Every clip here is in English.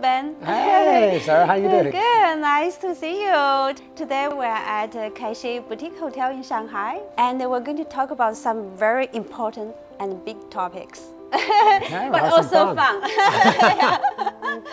Ben. Hey, Sarah, how you doing? Good, nice to see you. Today we're at Kaixi Boutique Hotel in Shanghai, and we're going to talk about some very important and big topics, but also fun.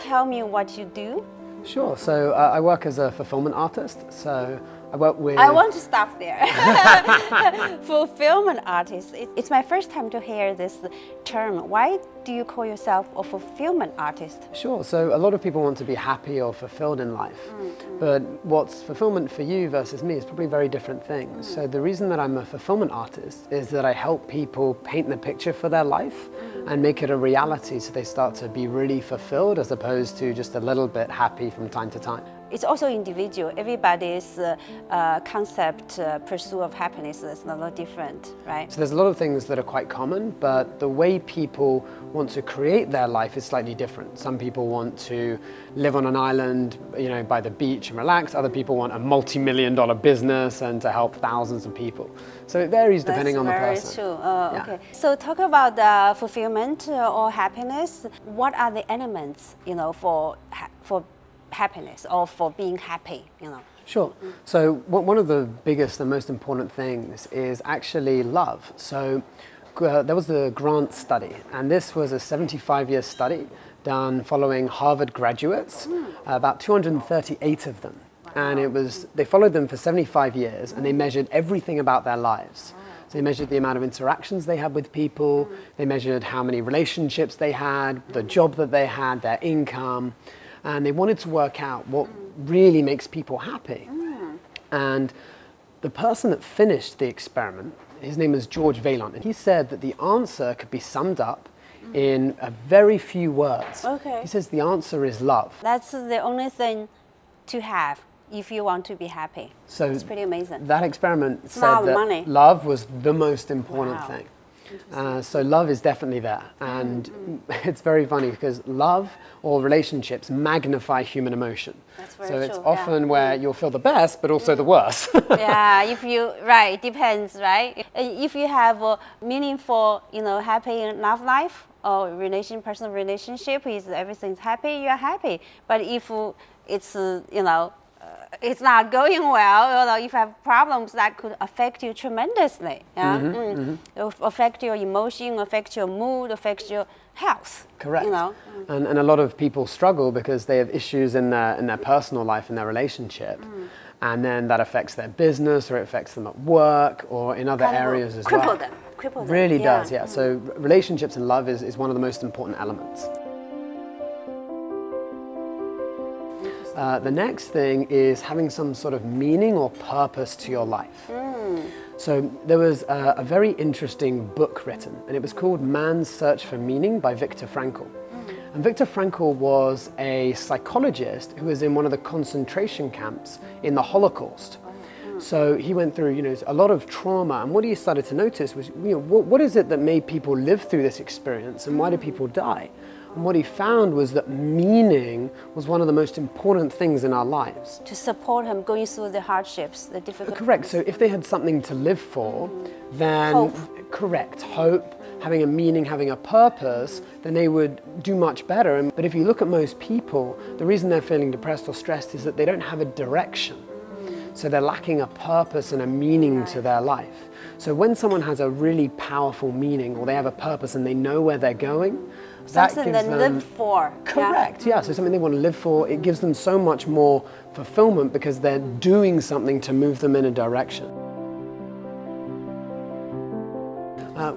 Tell me what you do. Sure, so I work as a fulfillment artist, so I work with... I want to stop there. Fulfillment artist. It's my first time to hear this term. Why do you call yourself a fulfillment artist? Sure, so a lot of people want to be happy or fulfilled in life, but what's fulfillment for you versus me is probably very different things. So the reason that I'm a fulfillment artist is that I help people paint the picture for their life and make it a reality so they start to be really fulfilled as opposed to just a little bit happy from time to time. It's also individual. Everybody's concept, pursuit of happiness is a lot different, right? So there's a lot of things that are quite common, but the way people want to create their life is slightly different. Some people want to live on an island, you know, by the beach and relax. Other people want a multi-million-dollar business and to help thousands of people. So it varies depending on the person. That's very true. Okay. So talk about the fulfillment or happiness. What are the elements, you know, for happiness or for being happy, you know? Sure. So one of the biggest and most important things is actually love. So there was the Grant study, and this was a 75-year study done following Harvard graduates, about 238 of them. And they followed them for 75 years, and they measured everything about their lives. So they measured the amount of interactions they had with people, they measured how many relationships they had, the job that they had, their income, and they wanted to work out what really makes people happy. And the person that finished the experiment, his name is George Vaillant, and he said that the answer could be summed up in a very few words. Okay. He says the answer is love. That's the only thing to have if you want to be happy. So it's pretty amazing. That experiment said that love was the most important thing. So love is definitely there, and it's very funny because love or relationships magnify human emotion. That's very true. So it's true, often where you'll feel the best, but also the worst. Yeah, it depends, right? If you have a meaningful, you know, happy love life or personal relationship, is everything's happy, you're happy. But if it's, you know, it's not going well, you know, if you have problems that could affect you tremendously. Yeah? It'll affect your emotion, affect your mood, affect your health. Correct. You know? And a lot of people struggle because they have issues in their personal life, in their relationship. And then that affects their business, or it affects them at work, or in other areas as well. Cripple them. Really does, yeah. So relationships and love is one of the most important elements. The next thing is having some sort of meaning or purpose to your life. So there was a very interesting book written, and it was called Man's Search for Meaning by Viktor Frankl. And Viktor Frankl was a psychologist who was in one of the concentration camps in the Holocaust. So he went through, you know, a lot of trauma, and what he started to notice was, you know, what is it that made people live through this experience, and why did people die? And what he found was that meaning was one of the most important things in our lives. To support him going through the hardships, the difficulties. Correct. So if they had something to live for, then... Hope. Correct. Hope, having a meaning, having a purpose, then they would do much better. But if you look at most people, the reason they're feeling depressed or stressed is that they don't have a direction. So they're lacking a purpose and a meaning to their life. So when someone has a really powerful meaning, or they have a purpose and they know where they're going, something they live for. Correct, yeah. So something they want to live for, it gives them so much more fulfillment because they're doing something to move them in a direction.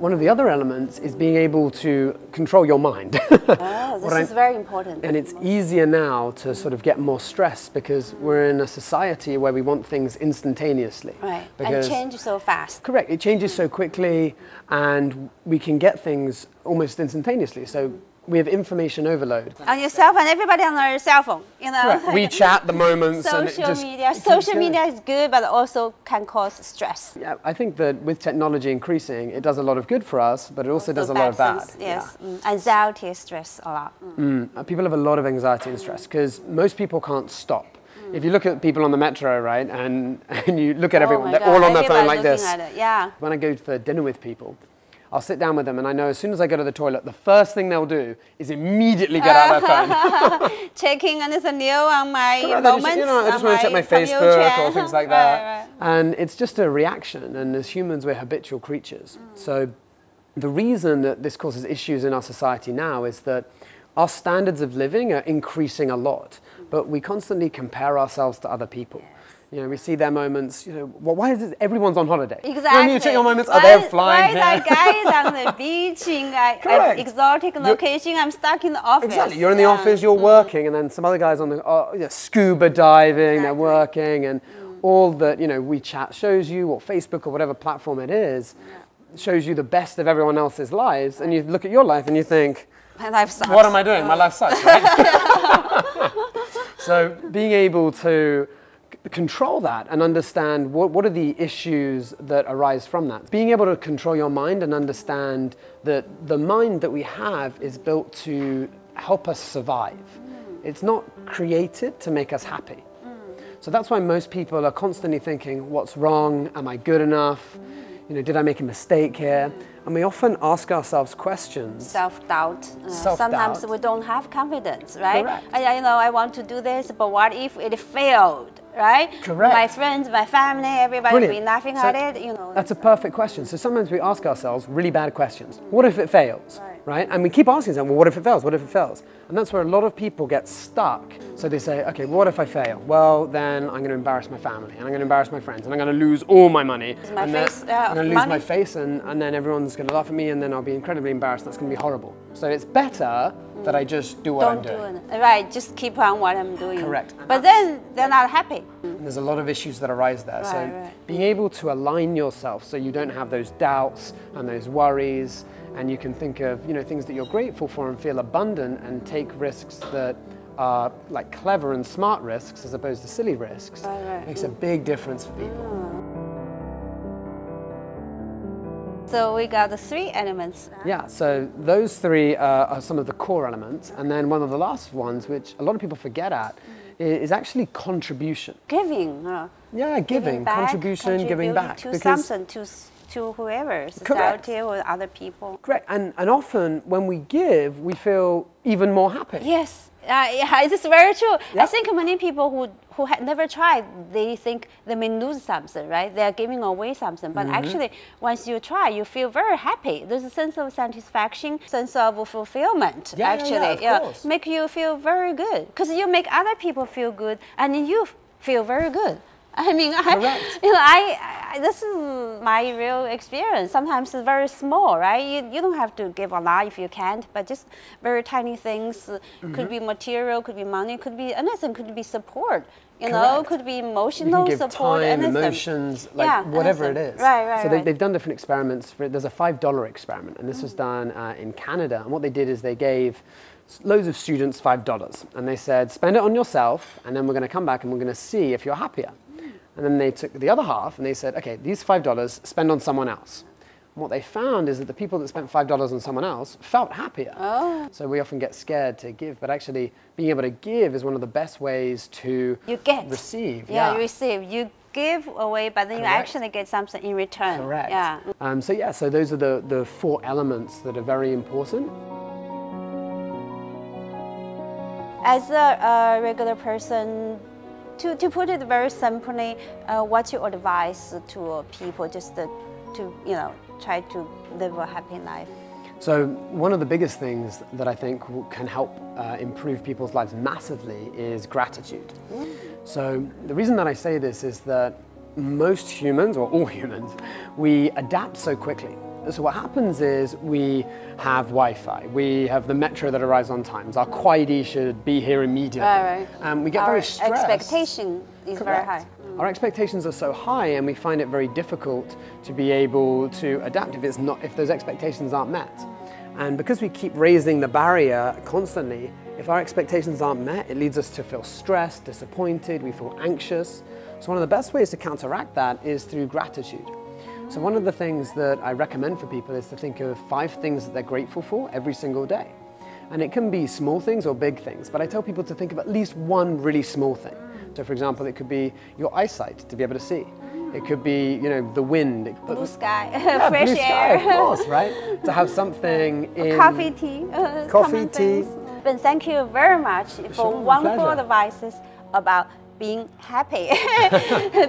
One of the other elements is being able to control your mind. Oh, this is very important. And it's easier now to sort of get more stress because we're in a society where we want things instantaneously. Right, and change so fast. Correct, it changes so quickly, and we can get things almost instantaneously. So we have information overload. On your cell phone, everybody on their cell phone, you know. Correct. We chat the moments. Social media. Social media is good, but also can cause stress. Yeah, I think that with technology increasing, it does a lot of good for us, but it also does a lot of bad. Yes, anxiety, stress, a lot. People have a lot of anxiety and stress because most people can't stop. If you look at people on the metro, right, and you look at everyone, they're all on their phone like this. Yeah. When I go for dinner with people, I'll sit down with them, and I know as soon as I go to the toilet, the first thing they'll do is immediately get out their phone. Checking anything new on my moments. I just want to check my Facebook or things like that. Right. And it's just a reaction, and as humans, we're habitual creatures. So the reason that this causes issues in our society now is that our standards of living are increasing a lot, but we constantly compare ourselves to other people. We see their moments, why is it everyone's on holiday? Exactly. You check your moments, they're flying here. Why that guy is on the beach in an exotic location, I'm stuck in the office. Exactly, you're in the office, you're working, and then some other guys on the scuba diving, they're working, and all that, WeChat shows you, or Facebook or whatever platform it is, shows you the best of everyone else's lives, and you look at your life and you think, my life sucks. What am I doing? My life sucks, right? So being able to control that and understand what are the issues that arise from that. Being able to control your mind and understand that the mind that we have is built to help us survive. It's not created to make us happy. So that's why most people are constantly thinking, what's wrong? Am I good enough? Did I make a mistake here? And we often ask ourselves questions. Self-doubt. Sometimes we don't have confidence, right? Correct. I want to do this, but what if it failed? Right? Correct. My friends, my family, everybody will be laughing at it. That's a perfect question. So sometimes we ask ourselves really bad questions. What if it fails? Right? And we keep asking ourselves, well, what if it fails? What if it fails? And that's where a lot of people get stuck. So they say, okay, what if I fail? Well, then I'm going to embarrass my family, and I'm going to embarrass my friends, and I'm going to lose all my money. I'm going to lose my face, and then everyone's going to laugh at me, and then I'll be incredibly embarrassed. That's going to be horrible. So it's better that I just do what I'm doing. Right, just keep on what I'm doing. Correct. But then they're not happy. And there's a lot of issues that arise there. So being able to align yourself so you don't have those doubts and those worries, and you can think of things that you're grateful for and feel abundant, and take risks that are like clever and smart risks as opposed to silly risks, makes a big difference for people. So we got the 3 elements. Yeah, so those 3 are some of the core elements. And then one of the last ones, which a lot of people forget at, is actually contribution. Giving. Yeah, giving back, contribution, giving back. To something, to whoever, society or other people. Correct. And often when we give, we feel even more happy. Yes. It's very true. Yep. I think many people who had never tried, they think they may lose something, right? They are giving away something. But actually, once you try, you feel very happy. There's a sense of satisfaction, sense of fulfillment, make you feel very good. Because you make other people feel good, and you feel very good. I mean, this is my real experience. Sometimes it's very small, right? You don't have to give a lot if you can't, but just very tiny things. Could be material, could be money, could be anything, could be support. Could be emotional support, time, anything. Emotions, whatever it is. Right. So they've done different experiments. There's a $5 experiment, and this was done in Canada. And what they did is they gave loads of students $5, and they said, spend it on yourself, and then we're going to come back and we're going to see if you're happier. And then they took the other half and they said, okay, these $5 spend on someone else. And what they found is that the people that spent $5 on someone else felt happier. So we often get scared to give, but actually being able to give is one of the best ways to receive. You receive. You give away, but then you actually get something in return. Correct. Yeah. So those are the 4 elements that are very important. As a regular person, to put it very simply, what's your advice to people just to try to live a happy life? So one of the biggest things that I think can help improve people's lives massively is gratitude. So the reason that I say this is that most humans, or all humans, we adapt so quickly. So what happens is we have Wi-Fi, we have the metro that arrives on time, our Kuaidi should be here immediately. We get very stressed. Our expectation is very high. Our expectations are so high, and we find it very difficult to be able to adapt if those expectations aren't met. And because we keep raising the barrier constantly, if our expectations aren't met, it leads us to feel stressed, disappointed, we feel anxious. So one of the best ways to counteract that is through gratitude. So one of the things that I recommend for people is to think of 5 things that they're grateful for every single day. And it can be small things or big things, but I tell people to think of at least one really small thing. So for example, it could be your eyesight to be able to see. It could be, you know, the wind. Blue sky, Yeah, fresh blue sky, air. of course, right? To have something in... Coffee, tea. Coffee, tea. Ben, thank you very much for Sure, wonderful pleasure. advices about being happy.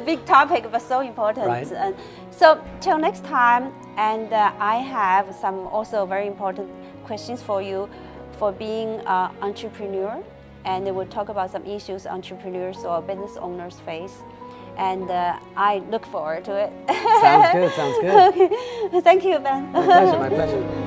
Big topic, but so important. Right. And so till next time, and I have some also very important questions for you for being an entrepreneur, and we'll talk about some issues entrepreneurs or business owners face. And I look forward to it. Sounds good, sounds good. Okay. Thank you, Ben. My pleasure, my pleasure.